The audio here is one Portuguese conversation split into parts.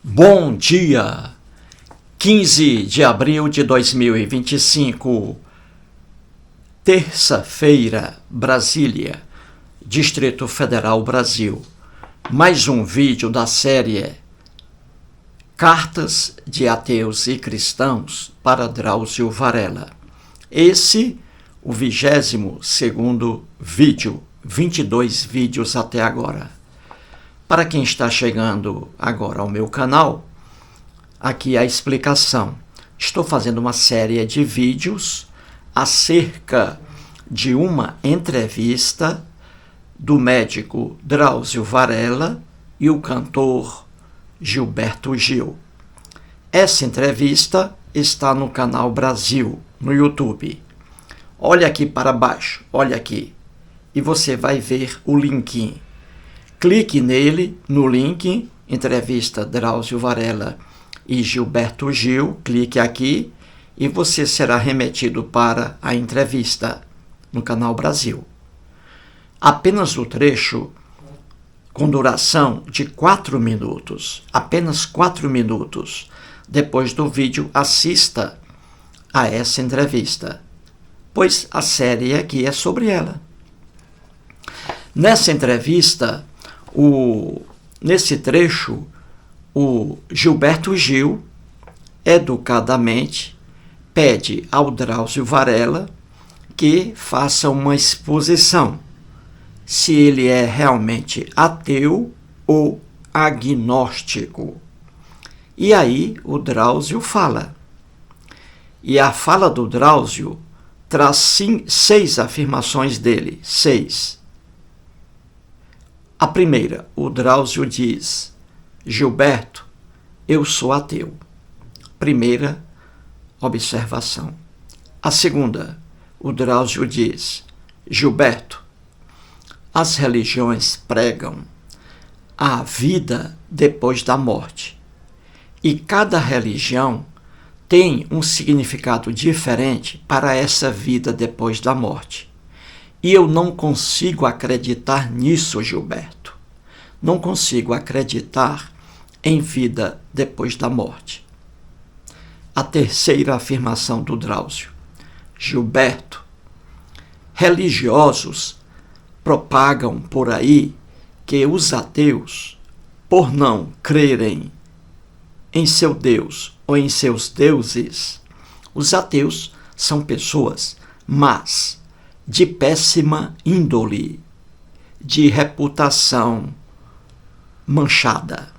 Bom dia! 15 de abril de 2025, terça-feira, Brasília, Distrito Federal, Brasil. Mais um vídeo da série Cartas de Ateus e Cristãos para Drauzio Varela. Esse, o 22º vídeo, 22 vídeos até agora. Para quem está chegando agora ao meu canal, aqui a explicação. Estou fazendo uma série de vídeos acerca de uma entrevista do médico Drauzio Varela e o cantor Gilberto Gil. Essa entrevista está no canal Brasil, no YouTube. Olha aqui para baixo, olha aqui, e você vai ver o link. Clique nele, no link, entrevista Drauzio Varela e Gilberto Gil, clique aqui e você será remetido para a entrevista no canal Brasil. Apenas o trecho com duração de 4 minutos, apenas 4 minutos. Depois do vídeo, assista a essa entrevista, pois a série aqui é sobre ela. Nessa entrevista, nesse trecho, o Gilberto Gil, educadamente, pede ao Drauzio Varela que faça uma exposição se ele é realmente ateu ou agnóstico. E aí o Drauzio fala. E a fala do Drauzio traz 6 afirmações dele. 6. A primeira, o Drauzio diz: Gilberto, eu sou ateu. Primeira observação. A segunda, o Drauzio diz: Gilberto, as religiões pregam a vida depois da morte. E cada religião tem um significado diferente para essa vida depois da morte. E eu não consigo acreditar nisso, Gilberto. Não consigo acreditar em vida depois da morte. A terceira afirmação do Drauzio: Gilberto, religiosos propagam por aí que os ateus, por não crerem em seu Deus ou em seus deuses, os ateus são pessoas más, de péssima índole, de reputação manchada.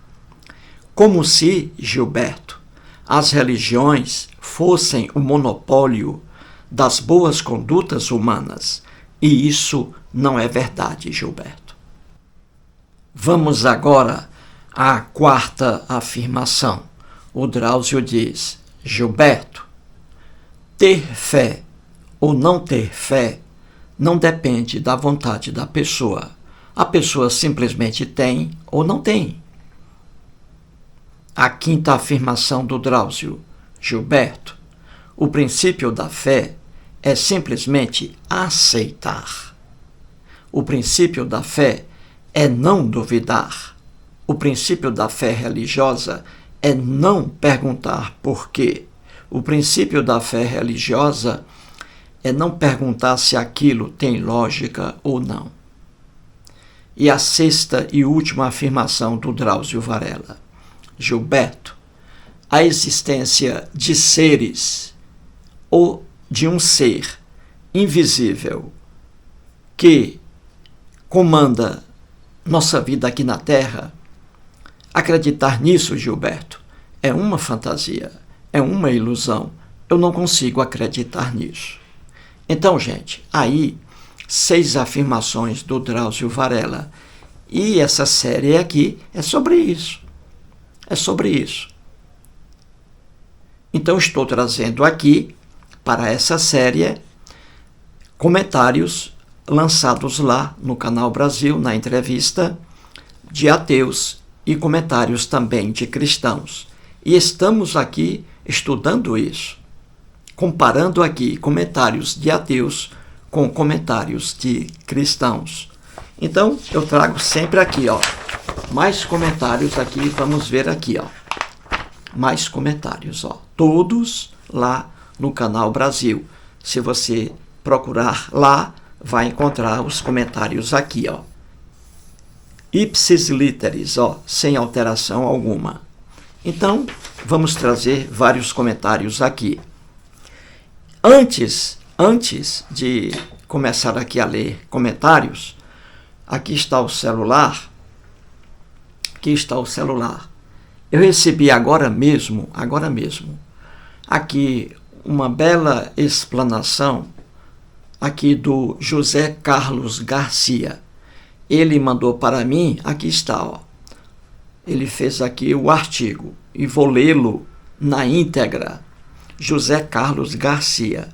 Como se, Gilberto, as religiões fossem o monopólio das boas condutas humanas. E isso não é verdade, Gilberto. Vamos agora à quarta afirmação. O Drauzio diz: Gilberto, ter fé ou não ter fé não depende da vontade da pessoa. A pessoa simplesmente tem ou não tem. A quinta afirmação do Drauzio: Gilberto, o princípio da fé é simplesmente aceitar. O princípio da fé é não duvidar. O princípio da fé religiosa é não perguntar por quê. O princípio da fé religiosa é não perguntar se aquilo tem lógica ou não. E a sexta e última afirmação do Drauzio Varela: Gilberto, a existência de seres ou de um ser invisível que comanda nossa vida aqui na Terra, acreditar nisso, Gilberto, é uma fantasia, é uma ilusão. Eu não consigo acreditar nisso. Então, gente, aí 6 afirmações do Drauzio Varela. E essa série aqui é sobre isso. É sobre isso. Então, estou trazendo aqui, para essa série, comentários lançados lá no canal Brasil, na entrevista de ateus e comentários também de cristãos. E estamos aqui estudando isso, comparando aqui comentários de ateus com comentários de cristãos. Então, eu trago sempre aqui, Mais comentários aqui, vamos ver aqui, ó. Mais comentários, ó. Todos lá no Canal Brasil. Se você procurar lá, vai encontrar os comentários aqui, ó. Ipsis literis, ó, sem alteração alguma. Então, vamos trazer vários comentários aqui. Antes de começar aqui a ler comentários, aqui está o celular. Eu recebi agora mesmo, aqui uma bela explanação aqui do José Carlos Garcia. Ele mandou para mim, aqui está, ó. Ele fez aqui o artigo e vou lê-lo na íntegra. José Carlos Garcia.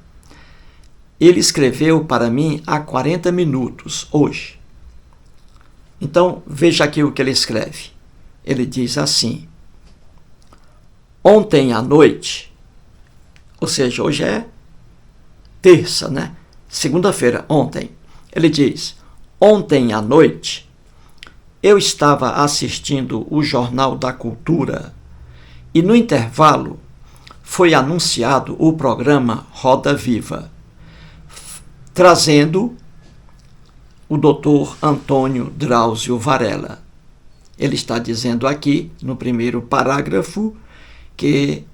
Ele escreveu para mim há 40 minutos, hoje. Então, veja aqui o que ele escreve. Ele diz assim: ontem à noite, ou seja, hoje é terça, né? Segunda-feira, ontem. Ele diz: ontem à noite, eu estava assistindo o Jornal da Cultura e, no intervalo, foi anunciado o programa Roda Viva, trazendo o Dr. Antônio Drauzio Varela. Ele está dizendo aqui, no primeiro parágrafo, que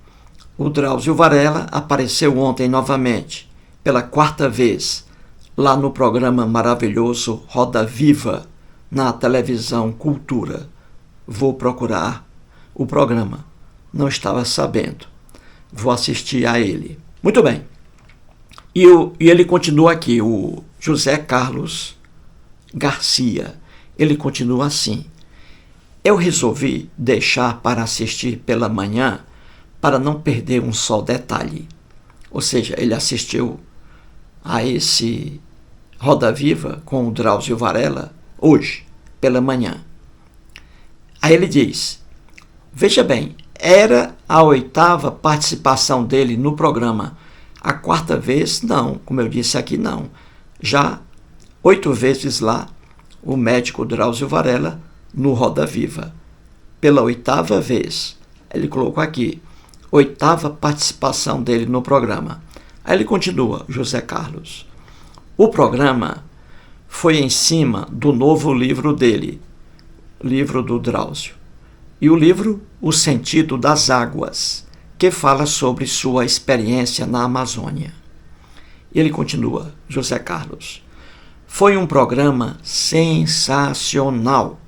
o Drauzio Varela apareceu ontem novamente, pela 4ª vez, lá no programa maravilhoso Roda Viva, na televisão Cultura. Vou procurar o programa. Não estava sabendo. Vou assistir a ele. Muito bem. E ele continua aqui, o José Carlos Garcia. Ele continua assim: eu resolvi deixar para assistir pela manhã para não perder um só detalhe. Ou seja, ele assistiu a esse Roda Viva com o Drauzio Varela hoje, pela manhã. Aí ele diz: veja bem, era a 8ª participação dele no programa. A 4ª vez, não, como eu disse aqui, não. Já 8 vezes lá, o médico Drauzio Varela no Roda Viva. Pela 8ª vez. Ele colocou aqui, 8ª participação dele no programa. Aí ele continua, José Carlos. O programa foi em cima do novo livro dele, livro do Drauzio. E o livro O Sentido das Águas, que fala sobre sua experiência na Amazônia. E ele continua, José Carlos. Foi um programa sensacional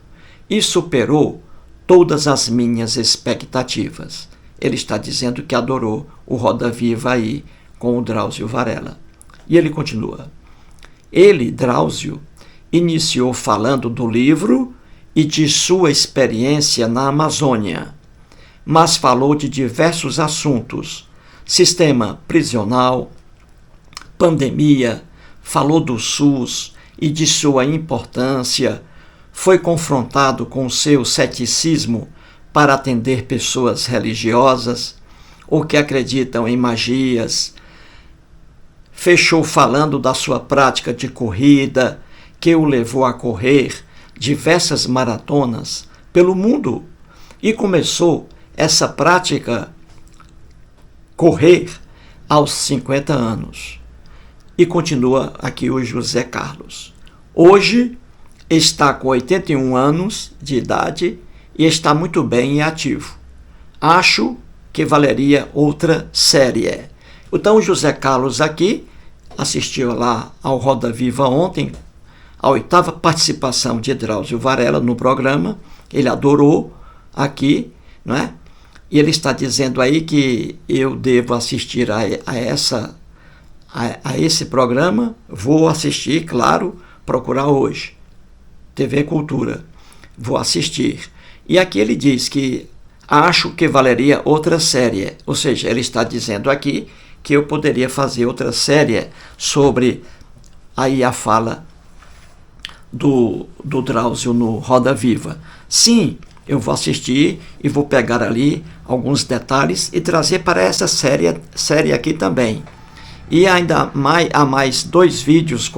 e superou todas as minhas expectativas. Ele está dizendo que adorou o Roda Viva aí com o Drauzio Varela. E ele continua. Ele, Drauzio, iniciou falando do livro e de sua experiência na Amazônia, mas falou de diversos assuntos: sistema prisional, pandemia, falou do SUS e de sua importância, foi confrontado com o seu ceticismo para atender pessoas religiosas ou que acreditam em magias, fechou falando da sua prática de corrida, que o levou a correr diversas maratonas pelo mundo e começou essa prática correr aos 50 anos. E continua aqui o José Carlos. Hoje está com 81 anos de idade e está muito bem e ativo. Acho que valeria outra série. Então o José Carlos aqui assistiu lá ao Roda Viva ontem, a 8ª participação de Drauzio Varela no programa. Ele adorou aqui, não é? E ele está dizendo aí que eu devo assistir a esse programa. Vou assistir, claro, procurar hoje. TV Cultura. Vou assistir. E aqui ele diz que acho que valeria outra série. Ou seja, ele está dizendo aqui que eu poderia fazer outra série sobre aí a fala do Drauzio no Roda Viva. Sim, eu vou assistir e vou pegar ali alguns detalhes e trazer para essa série aqui também. E ainda há mais 2 vídeos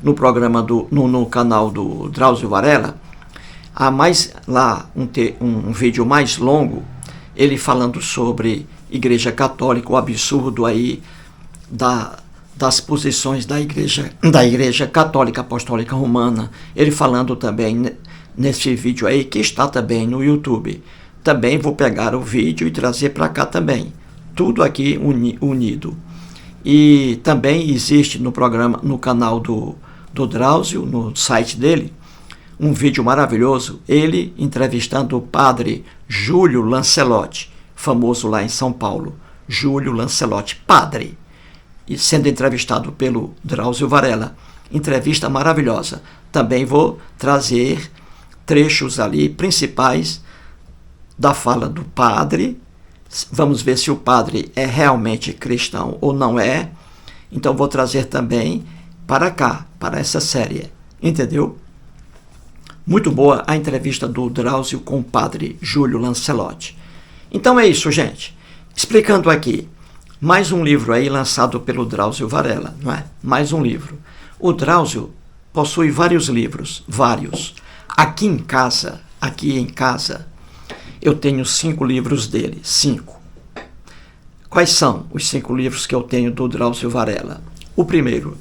no programa no canal do Drauzio Varela. Há mais lá um vídeo mais longo, ele falando sobre Igreja Católica, o absurdo aí das posições da Igreja Católica Apostólica Romana. Ele falando também nesse vídeo aí, que está também no YouTube. Também vou pegar o vídeo e trazer para cá também. Tudo aqui unido. E também existe no programa, no canal do Drauzio, no site dele, um vídeo maravilhoso, ele entrevistando o padre Júlio Lancelotti, famoso lá em São Paulo. Júlio Lancelotti, padre, e sendo entrevistado pelo Drauzio Varela. Entrevista maravilhosa. Também vou trazer trechos ali principais da fala do padre. Vamos ver se o padre é realmente cristão ou não é. Então vou trazer também para cá, para essa série. Entendeu? Muito boa a entrevista do Drauzio com o padre Júlio Lancelotti. Então é isso, gente. Explicando aqui, mais um livro aí lançado pelo Drauzio Varela, não é? Mais um livro. O Drauzio possui vários livros, vários. Aqui em casa, eu tenho 5 livros dele, 5. Quais são os 5 livros que eu tenho do Drauzio Varela? O primeiro,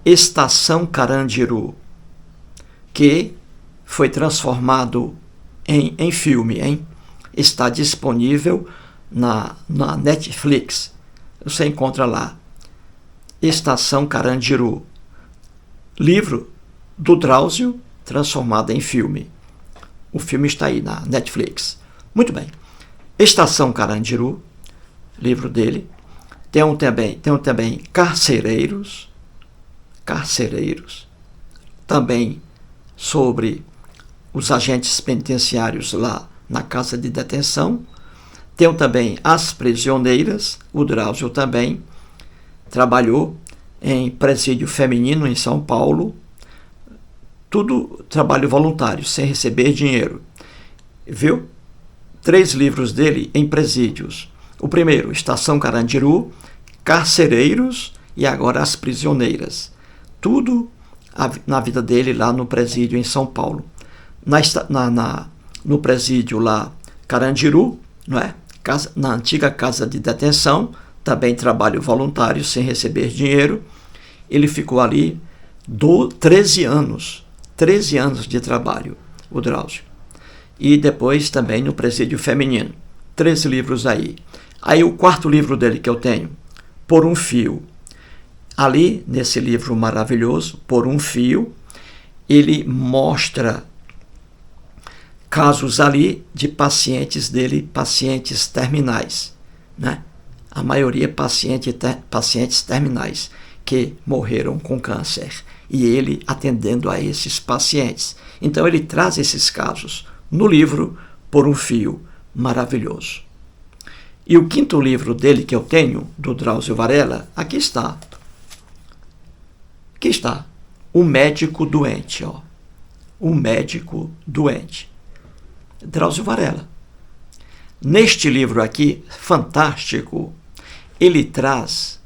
Estação Carandiru, que foi transformado em filme, hein? Está disponível na Netflix. Você encontra lá. Estação Carandiru. Livro do Drauzio transformado em filme. O filme está aí na Netflix. Muito bem. Estação Carandiru, livro dele. Tem também Carcereiros. Também sobre os agentes penitenciários lá na casa de detenção. Tem também As Prisioneiras. O Drauzio também trabalhou em presídio feminino em São Paulo. Tudo trabalho voluntário, sem receber dinheiro. Viu? 3 livros dele em presídios. O primeiro, Estação Carandiru, Carcereiros e agora As Prisioneiras. Tudo na vida dele lá no presídio em São Paulo. No presídio lá, Carandiru, não é? Na antiga casa de detenção, também trabalho voluntário, sem receber dinheiro. Ele ficou ali 13 anos de trabalho, o Drauzio. E depois também no presídio feminino. 3 livros aí. Aí o 4º livro dele que eu tenho, Por um Fio. Ali, nesse livro maravilhoso, Por um Fio, ele mostra casos ali de pacientes dele, pacientes terminais, né? A maioria pacientes terminais que morreram com câncer. E ele atendendo a esses pacientes. Então ele traz esses casos no livro Por um Fio, maravilhoso. E o 5º livro dele que eu tenho, do Drauzio Varela, aqui está. Aqui está. O Médico Doente. Ó. O Médico Doente. Drauzio Varela. Neste livro aqui, fantástico, ele traz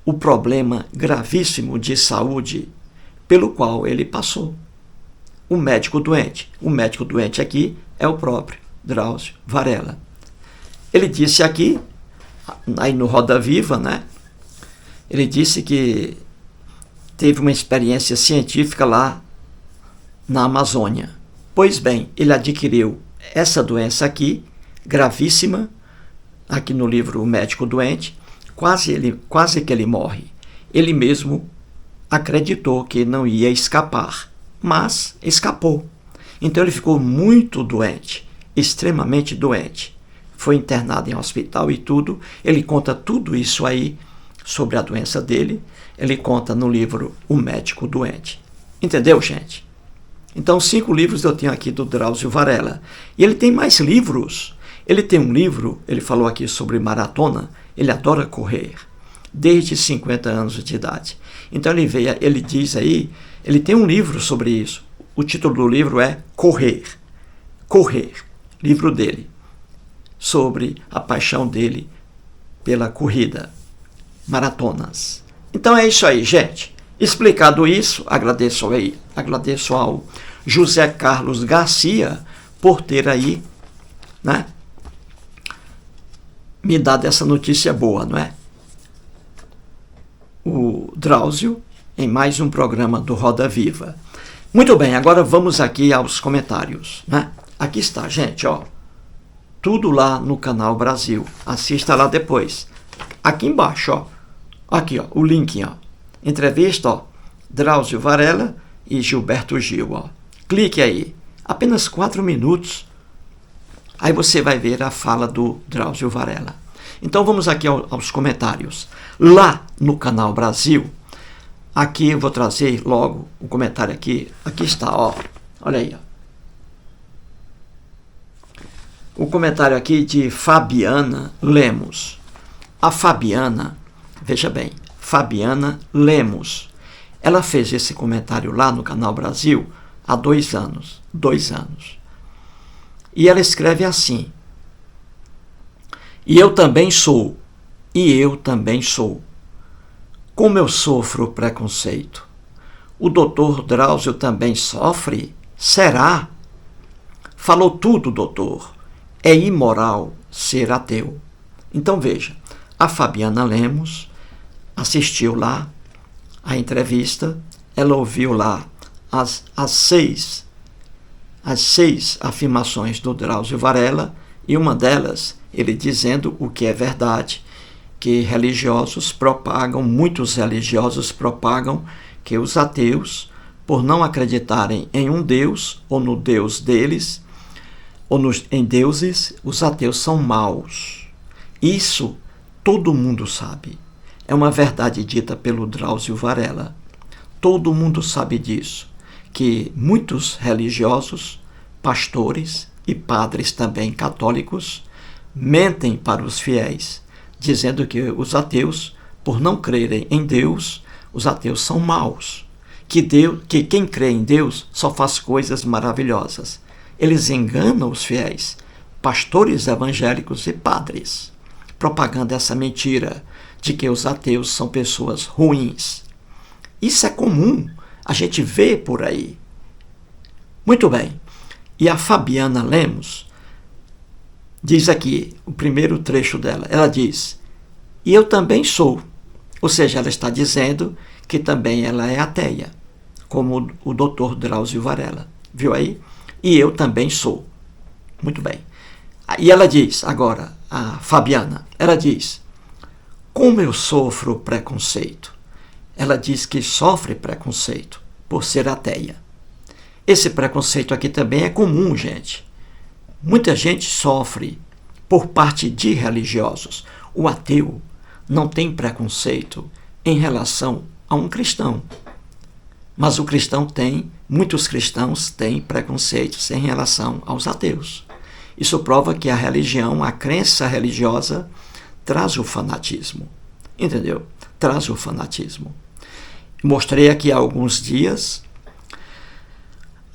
o problema gravíssimo de saúde pelo qual ele passou. O médico doente. O médico doente aqui é o próprio Drauzio Varela. Ele disse aqui, aí no Roda Viva, né? Ele disse que teve uma experiência científica lá na Amazônia. Pois bem, ele adquiriu essa doença aqui, gravíssima, aqui no livro O Médico Doente, quase que ele morre. Ele mesmo acreditou que não ia escapar, mas escapou. Então ele ficou muito doente, extremamente doente. Foi internado em hospital e tudo. Ele conta tudo isso aí sobre a doença dele. Ele conta no livro O Médico Doente. Entendeu, gente? Então, 5 livros eu tenho aqui do Drauzio Varela. E ele tem mais livros. Ele tem um livro, ele falou aqui sobre maratona. Ele adora correr, desde 50 anos de idade. Então ele diz aí, ele tem um livro sobre isso. O título do livro é Correr. Correr, livro dele, sobre a paixão dele pela corrida, maratonas. Então é isso aí, gente. Explicado isso, agradeço ao José Carlos Garcia por ter aí, né, me dado essa notícia boa, não é? O Drauzio em mais um programa do Roda Viva. Muito bem, agora vamos aqui aos comentários, né? Aqui está, gente, ó. Tudo lá no Canal Brasil. Assista lá depois. Aqui embaixo, ó. Aqui, ó, o link, ó. Entrevista, ó. Drauzio Varela e Gilberto Gil, ó. Clique aí. Apenas 4 minutos. Aí você vai ver a fala do Drauzio Varela. Então vamos aqui aos comentários. Lá no Canal Brasil, aqui eu vou trazer logo o comentário aqui. Aqui está, ó. Olha aí, ó. O comentário aqui de Fabiana Lemos. A Fabiana, veja bem, Fabiana Lemos. Ela fez esse comentário lá no Canal Brasil há 2 anos. 2 anos. E ela escreve assim: e eu também sou, como eu sofro preconceito. O doutor Drauzio também sofre? Será? Falou tudo, doutor. É imoral ser ateu. Então veja, a Fabiana Lemos assistiu lá a entrevista, ela ouviu lá as 6 afirmações do Drauzio Varela, e uma delas, ele dizendo o que é verdade, que muitos religiosos propagam que os ateus, por não acreditarem em um Deus, ou no Deus deles, ou em deuses, os ateus são maus. Isso todo mundo sabe. É uma verdade dita pelo Drauzio Varela. Todo mundo sabe disso, que muitos religiosos, pastores e padres também católicos, mentem para os fiéis, dizendo que os ateus, por não crerem em Deus, os ateus são maus, que quem crê em Deus só faz coisas maravilhosas. Eles enganam os fiéis, pastores evangélicos e padres, propagando essa mentira de que os ateus são pessoas ruins. Isso é comum, a gente vê por aí. Muito bem. E a Fabiana Lemos diz aqui, o primeiro trecho dela, ela diz: e eu também sou. Ou seja, ela está dizendo que também ela é ateia, como o doutor Drauzio Varela. Viu aí? E eu também sou. Muito bem. E ela diz, agora, a Fabiana, ela diz: como eu sofro preconceito. Ela diz que sofre preconceito por ser ateia. Esse preconceito aqui também é comum, gente. Muita gente sofre por parte de religiosos. O ateu não tem preconceito em relação a um cristão. Mas o cristão muitos cristãos têm preconceitos em relação aos ateus. Isso prova que a religião, a crença religiosa, traz o fanatismo. Entendeu? Traz o fanatismo. Mostrei aqui há alguns dias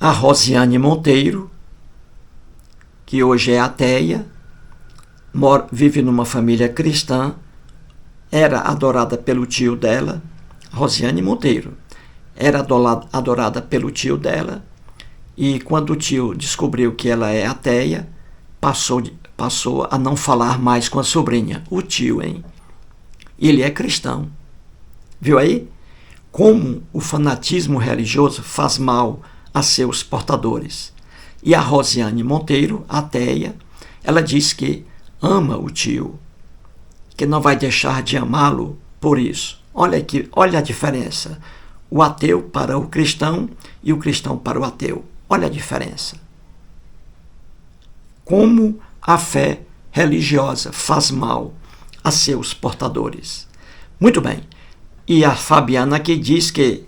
a Rosiane Monteiro, que hoje é ateia, vive numa família cristã, era adorada pelo tio dela, Rosiane Monteiro, era adorada pelo tio dela, e quando o tio descobriu que ela é ateia, passou a não falar mais com a sobrinha. O tio, hein? Ele é cristão. Viu aí? Como o fanatismo religioso faz mal a seus portadores. E a Rosiane Monteiro, ateia, ela diz que ama o tio, que não vai deixar de amá-lo por isso. Olha a diferença. O ateu para o cristão e o cristão para o ateu. Olha a diferença. Como a fé religiosa faz mal a seus portadores. Muito bem. E a Fabiana aqui diz que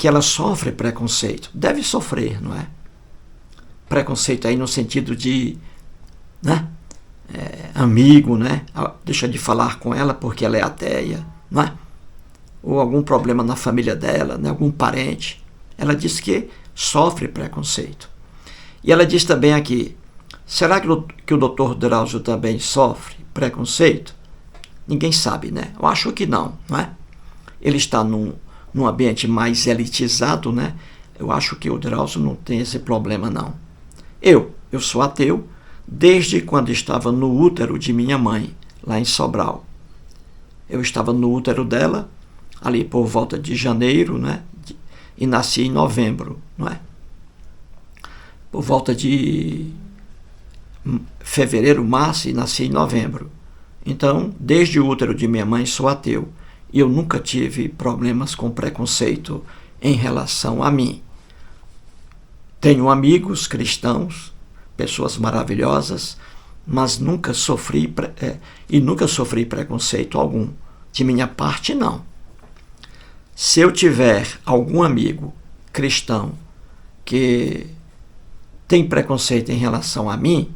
ela sofre preconceito. Deve sofrer, não é? Preconceito aí no sentido de, né? Amigo, né? Deixa de falar com ela porque ela é ateia, não é? Ou algum problema na família dela, né? Algum parente. Ela diz que sofre preconceito. E ela diz também aqui: será que o doutor Drauzio também sofre preconceito? Ninguém sabe, né? Eu acho que não é? Ele está num ambiente mais elitizado, né? Eu acho que o Drauzio não tem esse problema, não. Eu sou ateu desde quando estava no útero de minha mãe, lá em Sobral. Eu estava no útero dela, ali por volta de janeiro, né? E nasci em novembro, não é? Por volta de fevereiro, março, e nasci em novembro. Então, desde o útero de minha mãe, sou ateu. E eu nunca tive problemas com preconceito em relação a mim. Tenho amigos cristãos, pessoas maravilhosas, mas nunca sofri preconceito algum. De minha parte, não. Se eu tiver algum amigo cristão que tem preconceito em relação a mim,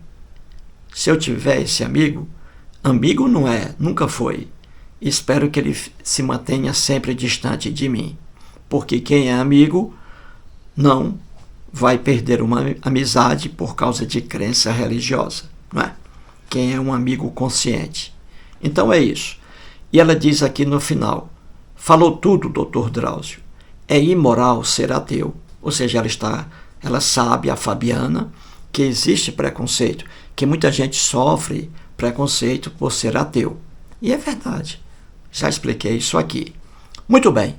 se eu tiver esse amigo não é, nunca foi. Espero que ele se mantenha sempre distante de mim, porque quem é amigo não vai perder uma amizade por causa de crença religiosa, não é? Quem é um amigo consciente. Então é isso. E ela diz aqui no final, falou tudo, Dr. Drauzio. É imoral ser ateu. Ou seja, ela sabe, a Fabiana, que existe preconceito, que muita gente sofre preconceito por ser ateu. E é verdade. Já expliquei isso aqui. Muito bem.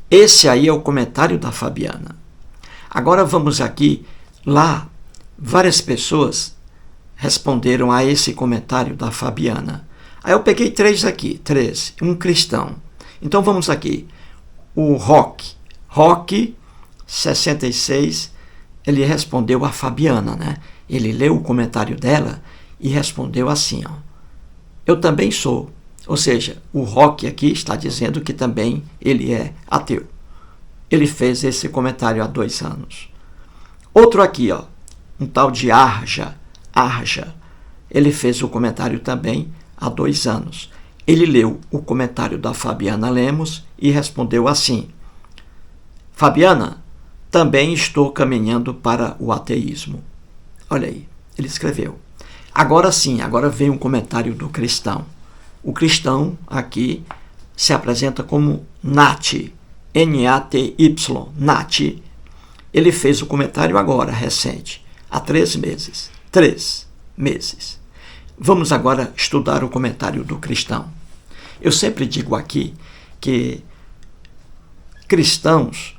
Esse aí é o comentário da Fabiana. Agora vamos aqui, lá, várias pessoas responderam a esse comentário da Fabiana. Aí eu peguei três, um cristão. Então vamos aqui. O Rock 66, ele respondeu a Fabiana, né? Ele leu o comentário dela e respondeu assim, ó. Eu também sou. Ou seja, o Rock aqui está dizendo que também ele é ateu. Ele fez esse comentário há 2 anos. Outro aqui, ó, um tal de Arja. Ele fez o comentário também há 2 anos. Ele leu o comentário da Fabiana Lemos e respondeu assim: Fabiana, também estou caminhando para o ateísmo. Olha aí, ele escreveu. Agora sim, agora vem um comentário do cristão. O cristão aqui se apresenta como Naty, N-A-T-Y, Naty. Ele fez o comentário agora, recente, há 3 meses. 3 meses. Vamos agora estudar o comentário do cristão. Eu sempre digo aqui que cristãos,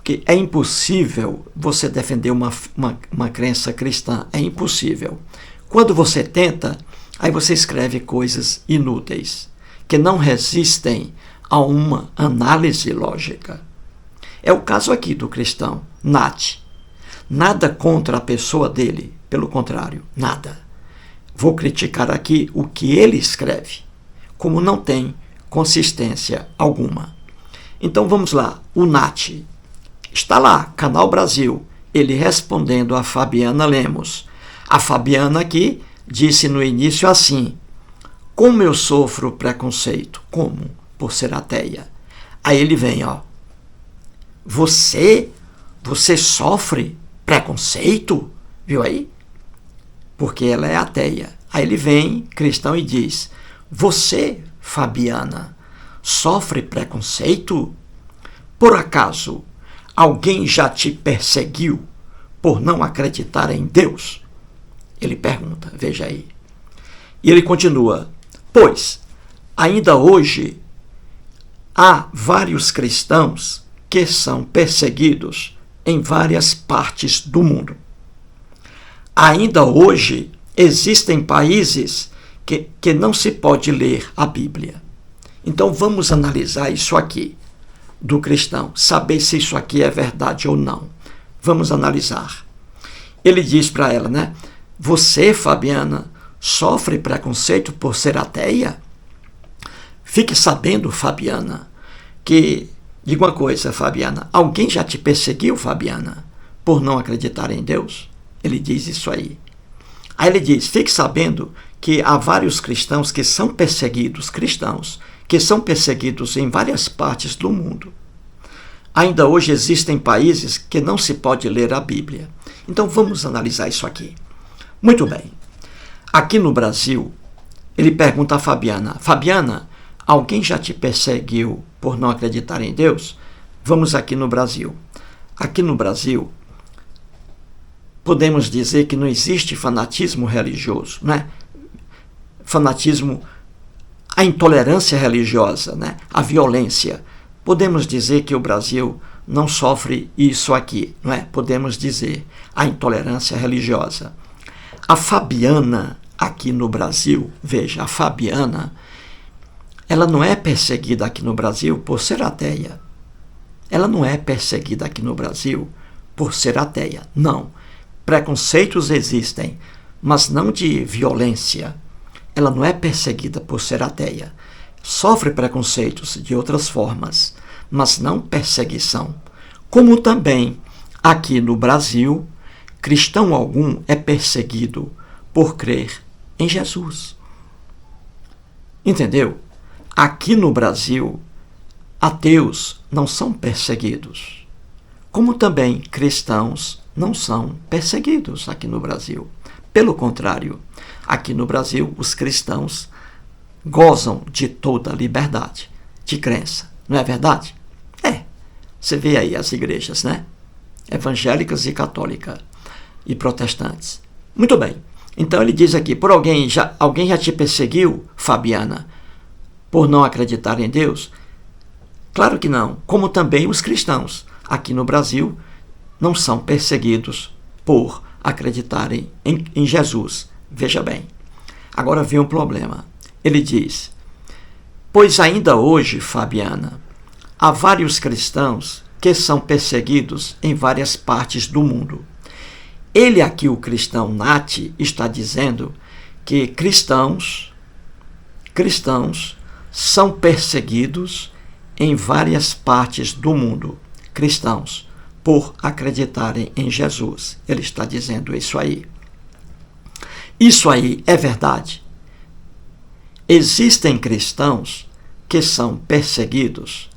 que é impossível você defender uma crença cristã, é impossível. Quando você tenta, aí você escreve coisas inúteis, que não resistem a uma análise lógica. É o caso aqui do cristão, Naty. Nada contra a pessoa dele, pelo contrário, nada. Vou criticar aqui o que ele escreve, como não tem consistência alguma. Então vamos lá, o Naty. Está lá, Canal Brasil, ele respondendo a Fabiana Lemos. A Fabiana aqui disse no início assim: como eu sofro preconceito? Como? Por ser ateia. Aí ele vem, ó. Você sofre preconceito? Viu aí? Porque ela é ateia. Aí ele vem, cristão, e diz: você, Fabiana, sofre preconceito? Por acaso, alguém já te perseguiu por não acreditar em Deus? Ele pergunta, veja aí. E ele continua: pois, ainda hoje, há vários cristãos que são perseguidos em várias partes do mundo. Ainda hoje, existem países que não se pode ler a Bíblia. Então, vamos analisar isso aqui do cristão, saber se isso aqui é verdade ou não. Vamos analisar. Ele diz para ela, né? Você, Fabiana, sofre preconceito por ser ateia? Fique sabendo, Fabiana, que... Diga uma coisa, Fabiana. Alguém já te perseguiu, Fabiana, por não acreditar em Deus? Ele diz isso aí. Aí ele diz, fique sabendo que há vários cristãos que são perseguidos, em várias partes do mundo. Ainda hoje existem países que não se pode ler a Bíblia. Então vamos analisar isso aqui. Muito bem. Aqui no Brasil, ele pergunta a Fabiana: Fabiana, alguém já te perseguiu por não acreditar em Deus? Vamos aqui no Brasil. aqui no Brasil, podemos dizer que não existe fanatismo religioso, né? Fanatismo, a intolerância religiosa, né? A violência. Podemos dizer que o Brasil não sofre isso aqui, não é? Podemos dizer a intolerância religiosa. A Fabiana aqui no Brasil, veja, a Fabiana, ela não é perseguida aqui no Brasil por ser ateia. Ela não é perseguida aqui no Brasil por ser ateia, não. Preconceitos existem, mas não de violência. Ela não é perseguida por ser ateia. Sofre preconceitos de outras formas, mas não perseguição. Como também, aqui no Brasil, cristão algum é perseguido por crer em Jesus. Entendeu? Aqui no Brasil, ateus não são perseguidos, como também cristãos não são perseguidos aqui no Brasil. Pelo contrário, aqui no Brasil, os cristãos gozam de toda a liberdade de crença. Não é verdade? É. Você vê aí as igrejas, né? Evangélicas e católicas e protestantes. Muito bem. Então ele diz aqui, alguém já te perseguiu, Fabiana, por não acreditar em Deus? Claro que não. Como também os cristãos aqui no Brasil não são perseguidos por acreditarem em Jesus. Veja bem. Agora vem um problema. Ele diz, pois ainda hoje, Fabiana, há vários cristãos que são perseguidos em várias partes do mundo. Ele aqui, o cristão Nath, está dizendo que cristãos são perseguidos em várias partes do mundo. Cristãos, por acreditarem em Jesus. Ele está dizendo isso aí. Isso aí é verdade. Existem cristãos que são perseguidos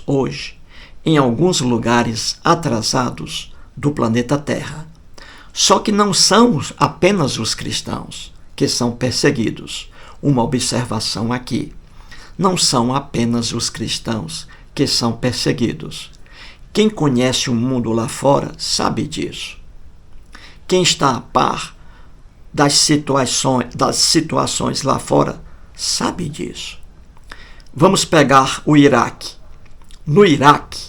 hoje em alguns lugares atrasados do planeta Terra. Só que não são apenas os cristãos que são perseguidos. Uma observação aqui. Não são apenas os cristãos que são perseguidos. Quem conhece o mundo lá fora sabe disso. Quem está a par das situações lá fora sabe disso. Vamos pegar o Iraque. No Iraque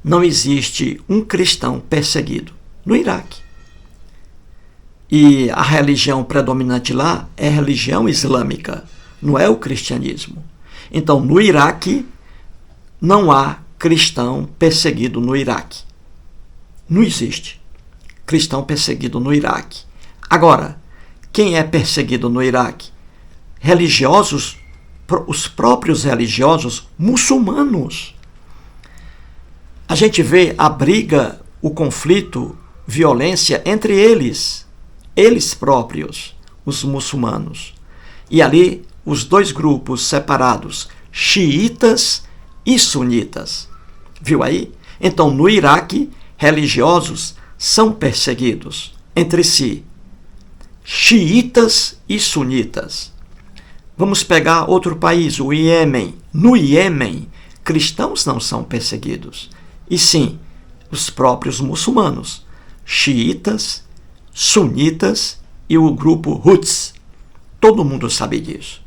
não existe um cristão perseguido. No Iraque. E a religião predominante lá é a religião islâmica, não é o cristianismo. Então, no Iraque, não há cristão perseguido no Iraque. Não existe cristão perseguido no Iraque. Agora, quem é perseguido no Iraque? Religiosos, os próprios religiosos muçulmanos. A gente vê a briga, o conflito, violência entre eles próprios, os muçulmanos. E ali, os dois grupos separados, xiitas e sunitas. Viu aí? Então, no Iraque, religiosos são perseguidos entre si, xiitas e sunitas. Vamos pegar outro país, o Iêmen. No Iêmen, cristãos não são perseguidos, e sim, os próprios muçulmanos, xiitas, sunitas e o grupo Houthis. Todo mundo sabe disso.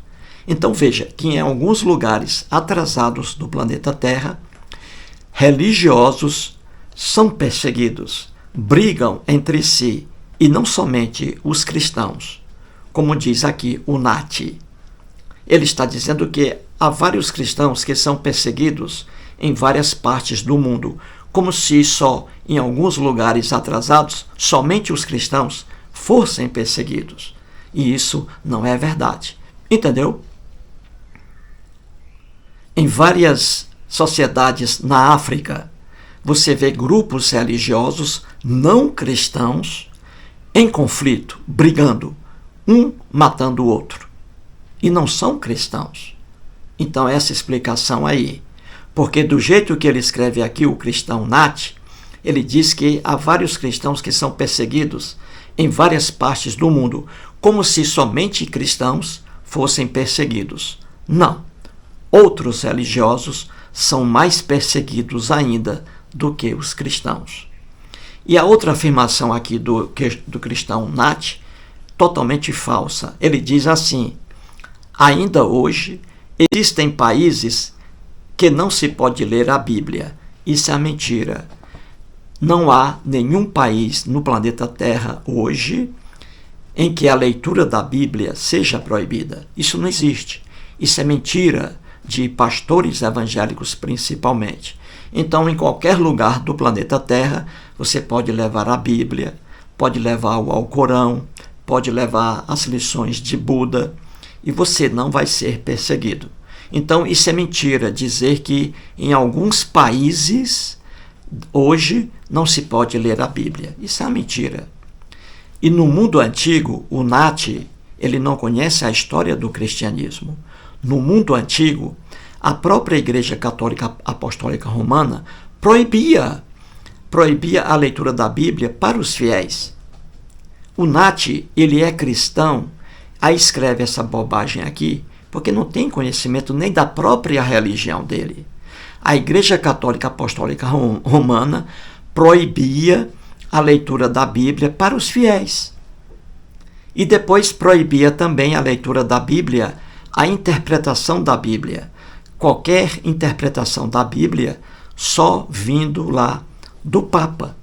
Então veja que em alguns lugares atrasados do planeta Terra, religiosos são perseguidos, brigam entre si, e não somente os cristãos, como diz aqui o Nath. Ele está dizendo que há vários cristãos que são perseguidos em várias partes do mundo, como se só em alguns lugares atrasados, somente os cristãos fossem perseguidos. E isso não é verdade. Entendeu? Em várias sociedades na África, você vê grupos religiosos não cristãos em conflito, brigando, um matando o outro. E não são cristãos. Então, essa explicação aí. Porque do jeito que ele escreve aqui, o cristão Nath, ele diz que há vários cristãos que são perseguidos em várias partes do mundo, como se somente cristãos fossem perseguidos. Não. Outros religiosos são mais perseguidos ainda do que os cristãos. E a outra afirmação aqui do cristão Nat, totalmente falsa. Ele diz assim: ainda hoje existem países que não se pode ler a Bíblia. Isso é mentira. Não há nenhum país no planeta Terra hoje em que a leitura da Bíblia seja proibida. Isso não existe. Isso é mentira de pastores evangélicos principalmente. Então, em qualquer lugar do planeta Terra, você pode levar a Bíblia, pode levar o Alcorão, pode levar as lições de Buda, e você não vai ser perseguido. Então, isso é mentira, dizer que em alguns países, hoje, não se pode ler a Bíblia. Isso é uma mentira. E no mundo antigo, o Nat, ele não conhece a história do cristianismo. No mundo antigo, a própria Igreja Católica Apostólica Romana proibia a leitura da Bíblia para os fiéis. O Nat, ele é cristão, aí escreve essa bobagem aqui, porque não tem conhecimento nem da própria religião dele. A Igreja Católica Apostólica Romana proibia a leitura da Bíblia para os fiéis. E depois proibia também a leitura da Bíblia, a interpretação da Bíblia. Qualquer interpretação da Bíblia só vindo lá do Papa,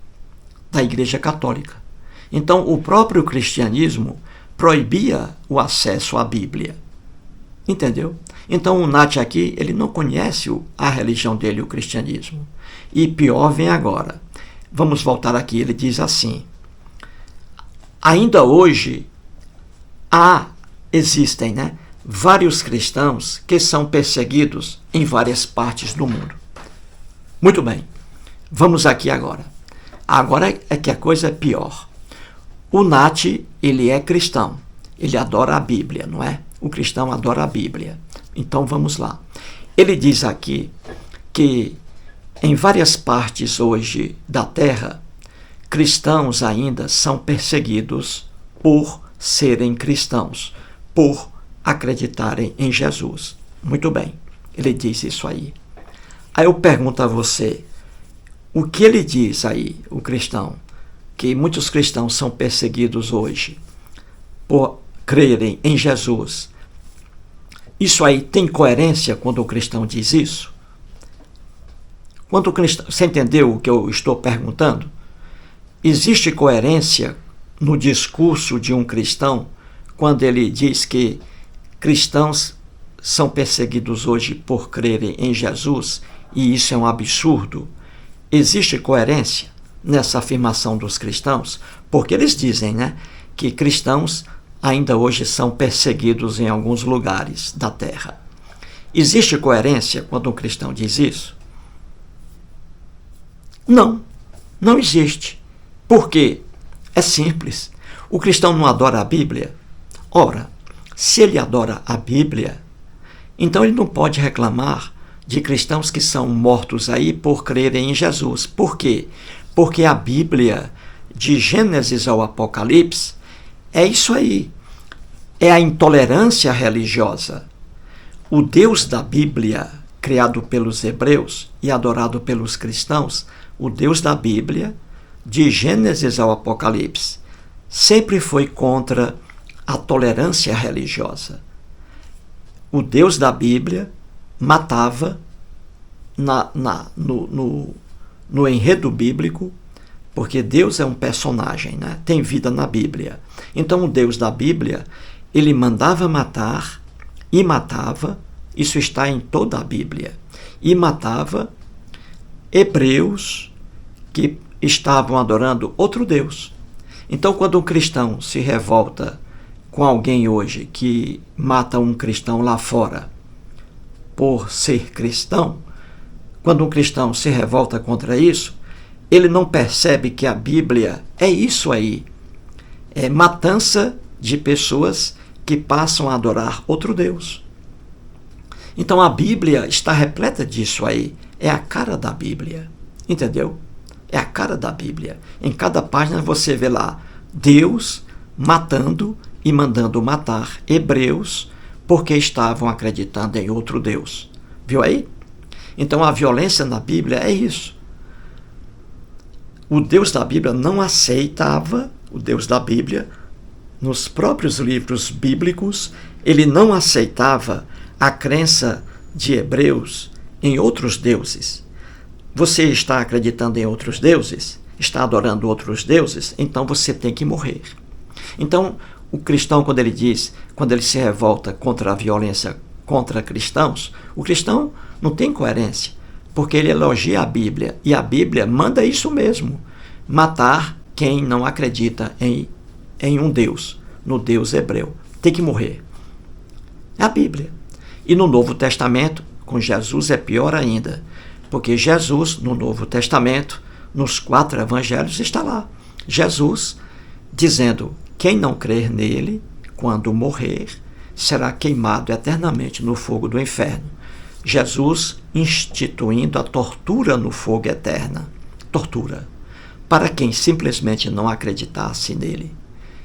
da Igreja Católica. Então, o próprio cristianismo proibia o acesso à Bíblia. Entendeu? Então, o Nat aqui, ele não conhece a religião dele, o cristianismo. E pior vem agora. Vamos voltar aqui, ele diz assim: ainda hoje existem, vários cristãos que são perseguidos em várias partes do mundo. Muito bem, vamos aqui agora. Agora é que a coisa é pior. O Nat, ele é cristão, ele adora a Bíblia, não é? O cristão adora a Bíblia. Então vamos lá. Ele diz aqui que em várias partes hoje da Terra, cristãos ainda são perseguidos por serem cristãos, por acreditarem em Jesus. Muito bem, ele diz isso aí. Aí eu pergunto a você, o que ele diz aí, o cristão? Que muitos cristãos são perseguidos hoje por crerem em Jesus. Isso aí tem coerência quando o cristão diz isso? Quando o cristão, você entendeu o que eu estou perguntando? Existe coerência no discurso de um cristão quando ele diz que cristãos são perseguidos hoje por crerem em Jesus e isso é um absurdo? Existe coerência nessa afirmação dos cristãos? Porque eles dizem, que cristãos ainda hoje são perseguidos em alguns lugares da terra. Existe coerência quando um cristão diz isso? Não, não existe. Por quê? É simples. O cristão não adora a Bíblia? Ora, se ele adora a Bíblia, então ele não pode reclamar de cristãos que são mortos aí por crerem em Jesus. Por quê? Porque a Bíblia, de Gênesis ao Apocalipse, é isso aí. É a intolerância religiosa. O Deus da Bíblia, criado pelos hebreus e adorado pelos cristãos, o Deus da Bíblia, de Gênesis ao Apocalipse, sempre foi contra a tolerância religiosa. O Deus da Bíblia matava no enredo bíblico, porque Deus é um personagem, tem vida na Bíblia. Então o Deus da Bíblia, ele mandava matar e matava, isso está em toda a Bíblia, e matava hebreus que estavam adorando outro Deus. Então quando um cristão se revolta com alguém hoje que mata um cristão lá fora por ser cristão, quando um cristão se revolta contra isso, ele não percebe que a Bíblia é isso aí, é matança de pessoas que passam a adorar outro Deus. Então a Bíblia está repleta disso aí, é a cara da Bíblia, entendeu? É a cara da Bíblia. Em cada página você vê lá Deus matando e mandando matar hebreus porque estavam acreditando em outro Deus. Viu aí? Então a violência na Bíblia é isso. O Deus da Bíblia não aceitava, o Deus da Bíblia, nos próprios livros bíblicos, ele não aceitava a crença de hebreus em outros deuses. Você está acreditando em outros deuses? Está adorando outros deuses? Então você tem que morrer. Então, o cristão, quando ele se revolta contra a violência contra cristãos, o cristão não tem coerência, porque ele elogia a Bíblia, e a Bíblia manda isso mesmo, matar quem não acredita em um Deus, no Deus hebreu. Tem que morrer. É a Bíblia. E no Novo Testamento, com Jesus é pior ainda, porque Jesus, no Novo Testamento, nos 4 evangelhos, está lá. Jesus dizendo: quem não crer nele, quando morrer, será queimado eternamente no fogo do inferno. Jesus instituindo a tortura no fogo eterno. Tortura. Para quem simplesmente não acreditasse nele.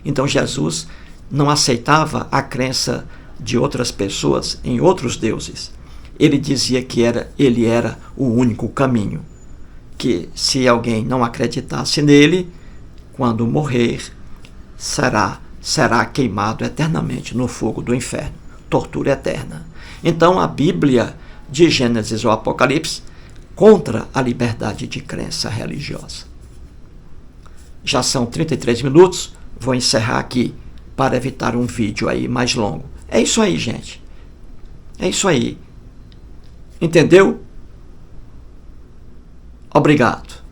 Então Jesus não aceitava a crença de outras pessoas em outros deuses. Ele dizia que ele era o único caminho. Que se alguém não acreditasse nele, quando morrer, será queimado eternamente no fogo do inferno. Tortura eterna. Então a Bíblia de Gênesis ou Apocalipse contra a liberdade de crença religiosa. Já são 33 minutos, vou encerrar aqui para evitar um vídeo aí mais longo. É isso aí, gente. É isso aí. Entendeu? Obrigado.